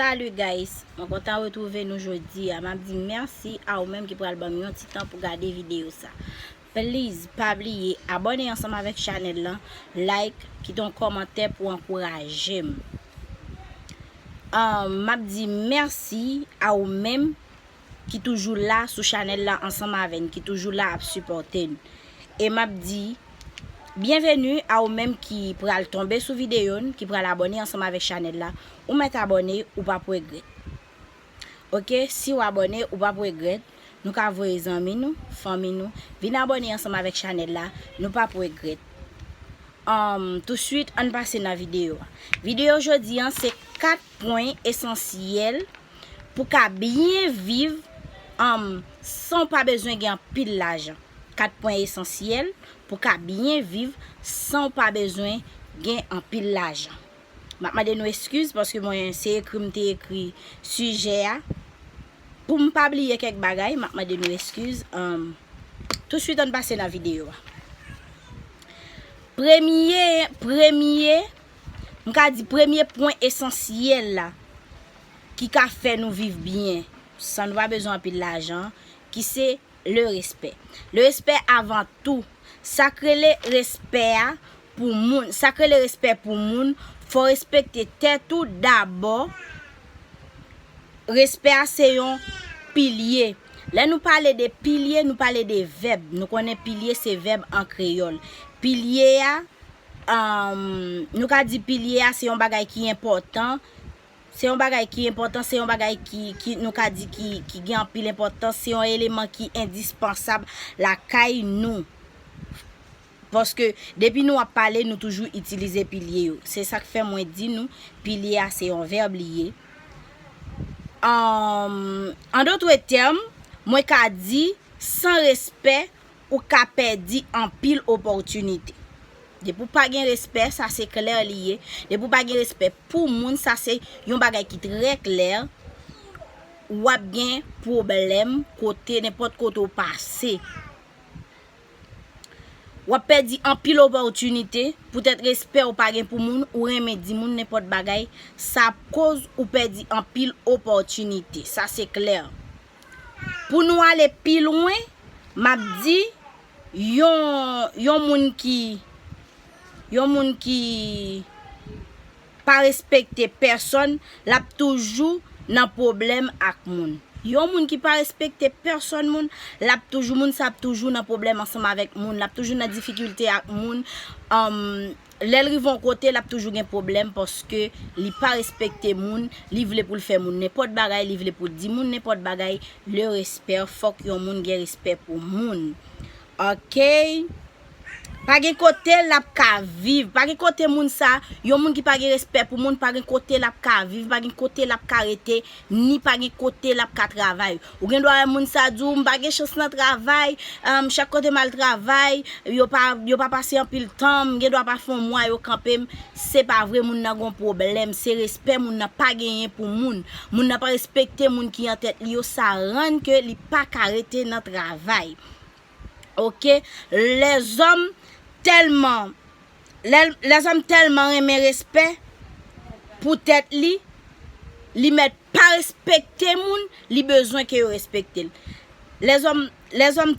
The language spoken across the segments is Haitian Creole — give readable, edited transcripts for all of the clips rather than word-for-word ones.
Salut guys, on content de retrouver nous aujourd'hui. Je dit merci à vous-même qui prend le bon petit temps pour regarder la vidéo ça. Please, pas oublier abonner ensemble avec la chaîne là, like, quitter un commentaire pour encourager. M'a dit merci à vous-même qui toujours là sur chaîne là ensemble avec, qui toujours là à supporter. Et m'a dit bienvenue à vous-même qui pourra tomber sur vidéo, qui pourra l'abonner ensemble avec chaîne là, ou mettre abonné ou pas pour regret. OK, si vous abonnez ou pas pour regret, nous ka voyer les amis nous, famille nous, venez abonner ensemble avec chaîne là, nous pas pour regret. Tout de suite on passe dans la vidéo. Vidéo aujourd'hui c'est 4 points essentiels pour qu'à bien vivre sans pas besoin de pile l'argent. 4 points essentiels pour qu'à bien vivre sans pas besoin de en pile l'argent. Je demande excuse parce que moi c'est écrit sujet pour ne pas oublier quelques bagailles. Je demande excuse. Tout de suite on passe dans la vidéo. Premier point essentiel là qui a fait nous vivre bien sans nous pas besoin de l'argent, qui c'est le respect. Le respect avant tout. Sacré le respect pour moun. Sacré le respect pour moun. Faut respecter tête tout d'abord. Respect c'est un pilier. Là nous parler des piliers, nous parler des verbes. Nous connaissons pilier c'est verbe en créole. Pilier nous ka dit pilier c'est un bagage qui est important. C'est un bagage qui est important, c'est un bagage qui nous ka dit qui gagne pile important, c'est un élément qui est indispensable la caille nous. Parce que depuis nous a parlé, nous toujours utiliser pilier. C'est ça que fait moi dit nous pilier c'est un verbe lié. En d'autres termes, moi ka dit sans respect ou ka perdu en pile opportunité. De pour pas gen respect, ça c'est clair lié. De pour pas gen respect pour moun, ça c'est yon bagay qui très clair. Ou a bien problème côté n'importe côté passé. Ou a perdu en pile opportunité, peut-être respect ou pas gen pour moun ou remedi moun n'importe bagay, ça cause ou perdu en pile opportunité. Ça c'est clair. Pour nous aller plus loin, m'a dit yon moun qui pas respecter personne, l'a toujours nan problème ak moun. Yon moun qui pas respecter personne moun, l'a toujours moun sa toujours nan problème ensemble avec moun, l'a toujours nan difficulté ak moun. L'el rivon côté l'a toujours un problème parce que li pas respecter moun, li vle pour le faire moun n'importe bagay, li vle pour di moun n'importe bagay, le respect faut que yon moun gen respect pour moun. OK? Pas gen côté la ka vivre, pas gen côté moun sa, yon moun qui pas gen respect pour moun, pas gen côté la ka vivre, pas gen côté la ka arrêter, ni pas gen côté la ka travail. Ou gen doit moun sa dou, pas gen chance dans travail, chaque côté mal travail, yo pas passer en pile temps, gen doit pas fond mois yo camper, c'est pas vrai moun nan gon problème, c'est respect moun nan pas gagné pour moun. Moun nan pas respecter moun qui en tête li yo, ça rend que li pas arrêter dans travail. OK, les hommes tellement aimer respect pour tête li met pas respecter moun, li besoin que yo respecter. Les hommes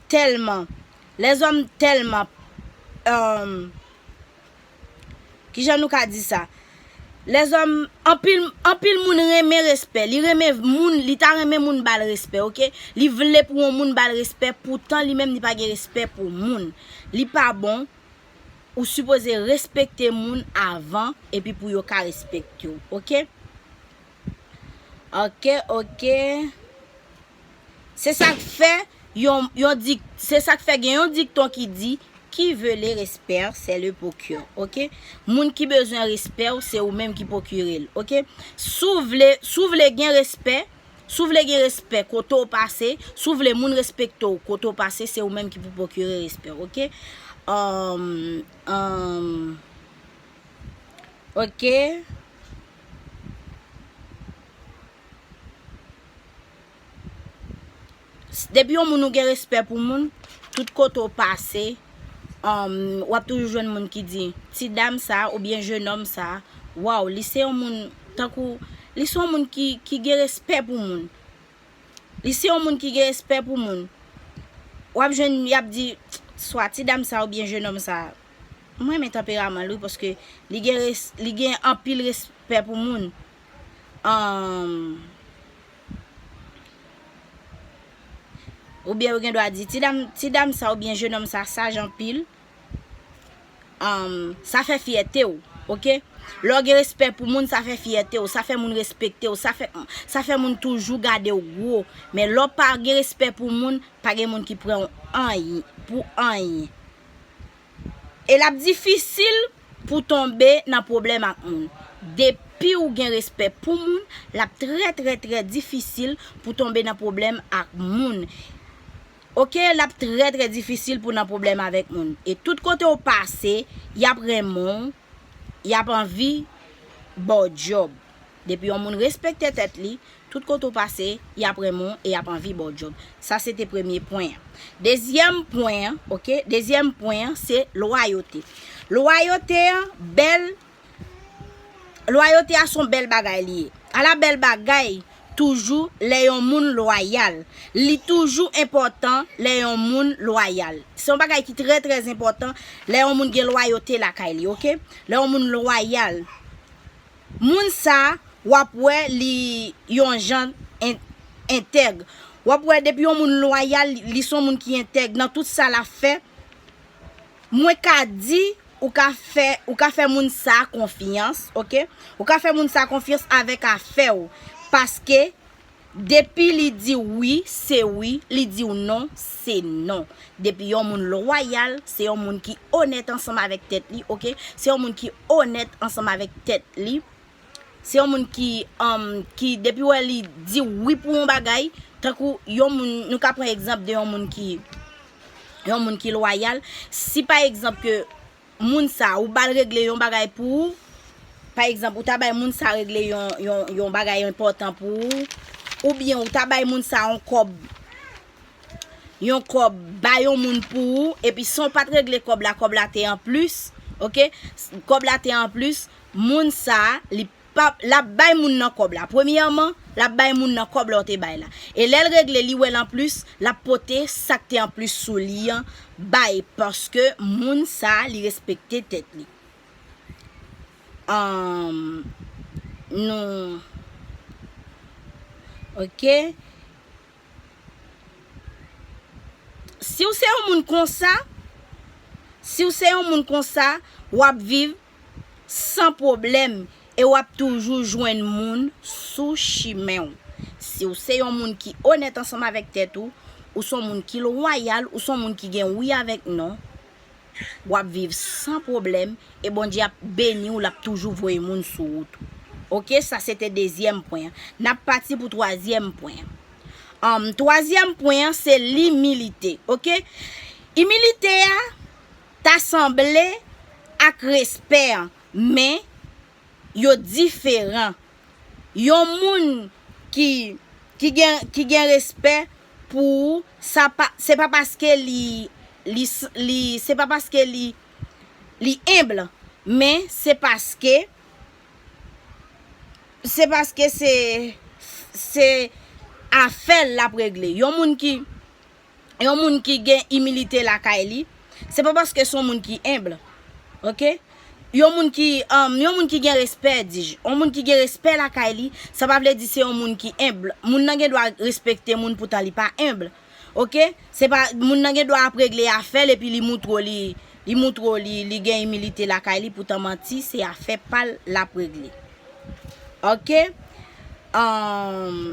tellement qui j'en nous ka dit ça. Les hommes en pile moun reme respect, li reme moun, li ta reme moun bal respect, OK? Li vle pour moun bal respect, pourtant li même ni pas gen respect pour moun. Li pas bon ou supposé respecter moun avant et puis pour yo ka respecte yo, OK? OK. C'est ça que fait yon dit, c'est ça que fait gen yon dicton qui dit qui veut le respect, c'est le procure. OK? Moun qui besoin respect, c'est ou même qui procure. OK? Souvle gen respect, koto passé, souvle moun respecto, koto passé, c'est ou même qui pour procurer respect. OK? OK? Depuis on moun gen respect pour moun, tout koto passé, ou a toujours jeune moun qui dit ti dame ça ou bien jeune homme ça, wow, lycée on moun tant que li son moun ki gen respect pour moun. Li si yon moun qui gen respect pour moun. Wap jeune y ap di soit ti dame ça ou bien jeune homme ça. Moi mes tempérament lui parce que li gen en pile respect pour moun. Ou bien ou gen doit dire ti dame ça ou bien jeune homme ça sage en pile. Ça fait fierté ou, OK? Lò gen respect pour moun, ça fait fierté ou, ça fait moun respecter ou, ça fait moun toujours garder ou gros. Mais lò pas gen respect pour moun, pas gen moun qui prend an pour an. Et la difficile pour tomber dans problème avec moun. Depuis ou gen respect pour moun, la très difficile pour tomber dans problème avec moun. OK, la très difficile pour un problème avec moun. Et tout côté au passé, y a vraiment y a envie bon job. Depuis on moun respecte tête li, tout côté au passé, y a vraiment et y a envie bon job. Ça c'était premier point. Deuxième point, OK? Deuxième point, c'est loyauté. Loyauté a son bel bagay lié. À la belle bagay toujours les yon moun loyal. Li toujours important les yon moun loyal. C'est un bagay qui très important les yon moun gen loyauté la kay li, OK? Les yon moun loyal. Moun sa wap wè li yon jan intègre. Wap wè depuis yon moun loyal li son moun qui intègre dans tout ça la fait. Moi ka di ou ka fait moun sa confiance, OK? Ou ka fait moun sa confiance avec affaire ou. Parce que depuis li dit oui, c'est oui, li dit ou non, c'est non. Depuis yon moun loyal, c'est yon moun qui honnête ensemble avec tête li, OK? C'est yon moun qui honnête ensemble avec tête li. C'est yon moun qui depuis ouais li dit oui pour un bagay, tant que yon moun nous ka prendre exemple de yon moun qui loyal. Si par exemple que moun sa ou bal régler yon bagay pour par exemple, ou tabay moun sa régler yon bagay important pour ou bien ou tabay moun sa yon kob ba yon moun pour et puis son pas régler kob la te en plus, OK? Kob la te en plus, moun sa li pa la bay moun nan kob la. Premièrement, la bay moun nan kob la te bay la. Et l'elle règle li wel en plus, la pote sakte en plus sou li bay parce que moun sa li respecte tête li. Non. OK? Si ou c'est un moun kon sa, wap viv sans problème et wap toujours joindre moun sous chemin. Si ou c'est un moun qui honnête ensemble avec tête ou son moun qui loyal ou son moun qui gen oui avec non, wap vivre sans problème et bon Dieu a béni ou l'a toujours voyer moun sous route. OK, ça c'était deuxième point. N'a parti pour troisième point. Troisième point c'est l'humilité. OK? Humilité a t'assemblé ak respect mais yo différent. Yon moun qui gen respect pour ça c'est pas parce que c'est pas parce que li humble mais c'est parce que c'est affaire la régler. Yon moun qui gen humilité la kay li, c'est pas parce que son moun qui humble. OK? Yon moun qui gen respect di. Yon moun qui gen respect la kay li, ça pas veut dire c'est yon moun qui humble. Moun nan gen doit respecter moun pourtant li pas humble. OK? C'est pas moun nan gen doit régler affaire et puis li montre li gen humilité la kay li pourtant menti, c'est affaire pas la régler. OK?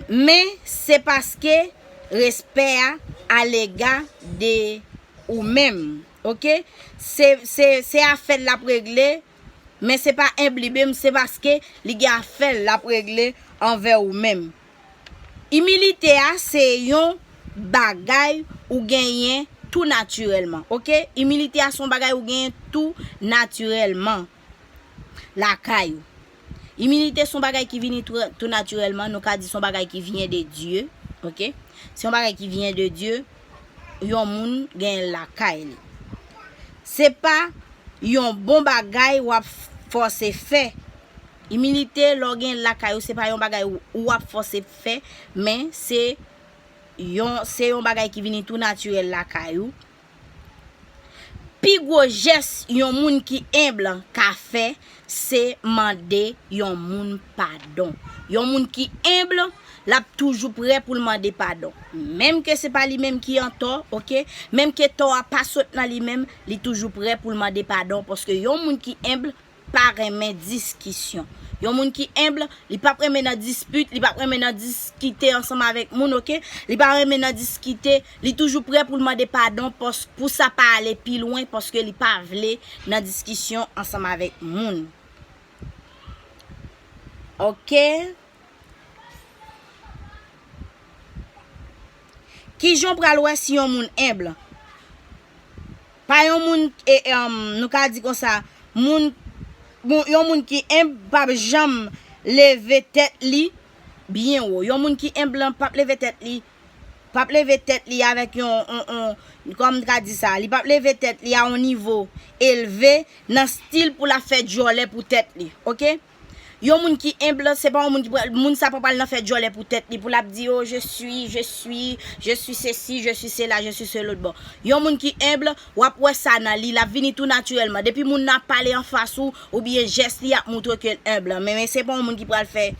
Mais c'est parce que respect à l'égard de ou même. OK? C'est affaire la régler mais c'est pas imblibé, c'est parce que li gen affaire la régler envers ou même. Humilité c'est yon bagay ou genyen tout naturellement. OK? Humilité a son bagay ou genyen tout naturellement. La caillou. Humilité son bagay qui vient tout naturellement, nous ka dit son bagay qui vient de Dieu. OK? C'est un bagay qui vient de Dieu. Yon moun gen la caille. C'est pas yon bon bagay ou force fait. Humilité, l'organe la caillou, c'est pas un bagay ou a forcé fait, mais c'est un bagay qui vient tout naturel la caillou. Pi gros geste yon moun qui humble ka fait, c'est demander yon moun pardon. Yon moun qui humble, l'a toujours prêt pour demander pardon. Même que c'est pas lui même qui en tort, OK? Même que tort a pas saute dans lui même, il toujours prêt pour demander pardon parce que yon moun qui humble pas remet discussion. Yon moun qui humble, li pas remet dans dispute, li pas remet dans discuter ensemble avec moun, OK? Li pas remet dans discuter, li toujours prêt pour demander pardon pour ça pas aller plus loin parce que li pas vle dans discussion ensemble avec moun. OK? Qui jon pral wè si yon moun humble? Pa yon moun nou ka di kon ça, yon moun qui humble pa jam lever tête li bien haut. Yon moun qui humble pa lever tête li, pa lever tête li avec comme ka di ça, li pa lever tête li à un niveau élevé dans style pour la fête jolet pour tête li. OK? Yon moun qui humble, c'est pas un moun qui moun ça pas nan fait jolet pour tête li pour la dire oh je suis ceci, je suis cela, je suis ce l'autre bon. Yon moun qui humble, ou après ça nan li la vini tout naturellement. Depuis moun n'a parlé en face ou bien geste li a montre que humble, mais c'est pas un moun qui pral faire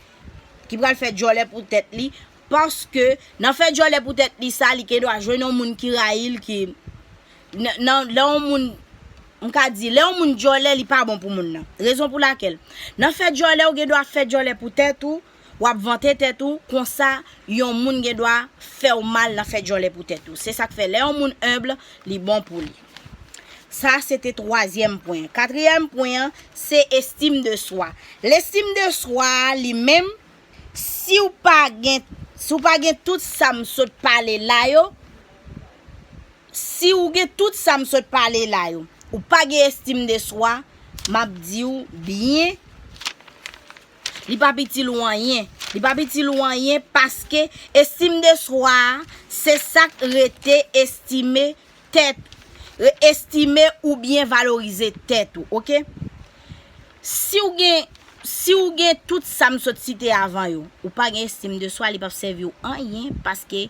jolet pour tête li parce que nan fait jolet pour tête li ça li ke doit joindre un moun qui raïl qui nan là moun m'ka di le moun jolé li pas bon pour moun nan. Raison pour laquelle nan fait jolé ou gen doit faire jolé pour tête ou ap vanter tête ou comme ça yon moun gen doit faire mal nan fait jolé pour tête ou. C'est ça que fait le moun humble li bon pour lui. Ça c'était troisième point. Quatrième point, c'est estime de soi. L'estime de soi li même si ou pas gen tout ça me saute parler là yo. Si ou gen tout ça me saute parler là yo. Ou pas gen estime de soi, m'a dit ou bien li pa petit loin, parce que estime de soi c'est ça rete estimer tête, estimer ou bien valoriser tête ou, OK? Si ou gen tout ça me saute cité avant yo, ou pas gen estime de soi, li pa servir ou rien parce que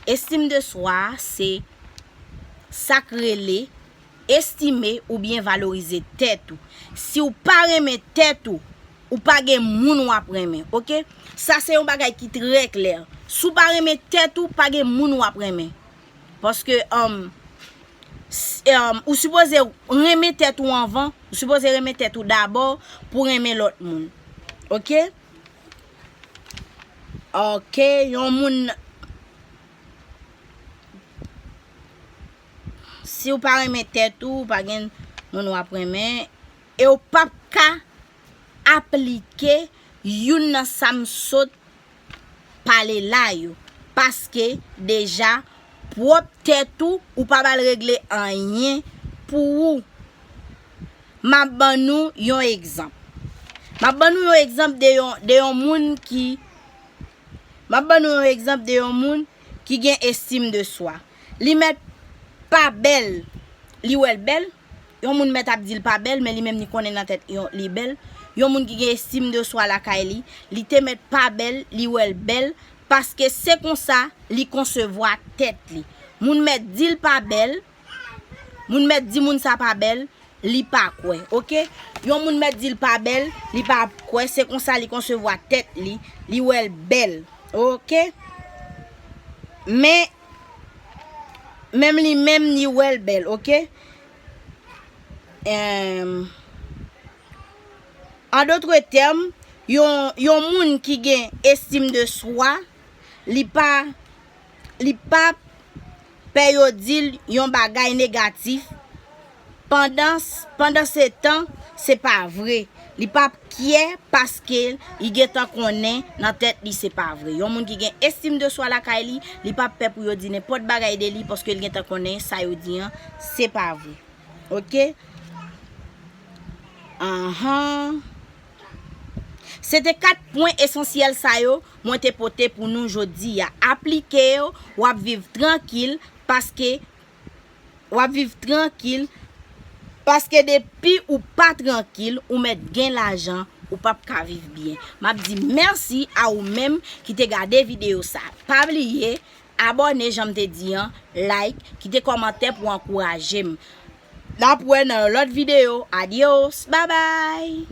estime de soi c'est sacré estimer ou bien valoriser tête ou. Si ou pas remet tête ou pas gen moun ou apreme, OK? Ça c'est un bagay qui très clair. Sou pas remet tête ou pas gen moun ou apreme. Parce que ou supposé remet tête ou avant, ou supposé remet tête ou d'abord pour remet l'autre moun. OK? OK, yon moun si ou pas remettre tête ou pas gen moun ou apreme et ou pas ka appliquer yon nan sam sot parler là yo parce que déjà propre tête ou pas bal régler rien pour ou. M'a ban nou yon exemple. M'a ban nou yon exemple de yon moun qui m'a ban nou yon exemple de yon moun qui gen estime de soi. Li met pas belle, li ou elle belle. Yon moun met ap dil pas belle mais li même ni connaît dans tête li belle. Yon moun qui gen estime de soi la kay li te met pas belle, li ou elle belle parce que c'est comme ça li concevoir tête li. Moun met dil pas belle, moun met di moun sa pas belle, li pas quoi, OK? Yon moun met dil pas belle, li pas quoi, c'est comme ça li concevoir tête li ou elle belle, OK? Mais même li même ni ou elle belle, OK? En d'autres termes, yon moun qui gen estime de soi, li pa périodil yon bagay négatif pendant ce temps, c'est pas vrai. Li pa kier parce que il gen tan konnen dans tête li c'est pas vrai. Yon moun qui gen estime de soi la kay li pa pe pour yo di n'importe bagay de li parce que il gen tan konnen ça yo di c'est pas vrai. OK? C'était 4 points essentiels ça yo moi te porté pour nous jodi a appliquer ou à vivre tranquille parce que depuis ou pas tranquille ou mettre gain l'argent ou pas ka vivre bien. M'a dit merci à ou même qui te gardé vidéo ça. Pas oublier abonner, j'aime te dire, like, quitter commentaire pour encourager. Là pour une autre vidéo. Adios, bye bye.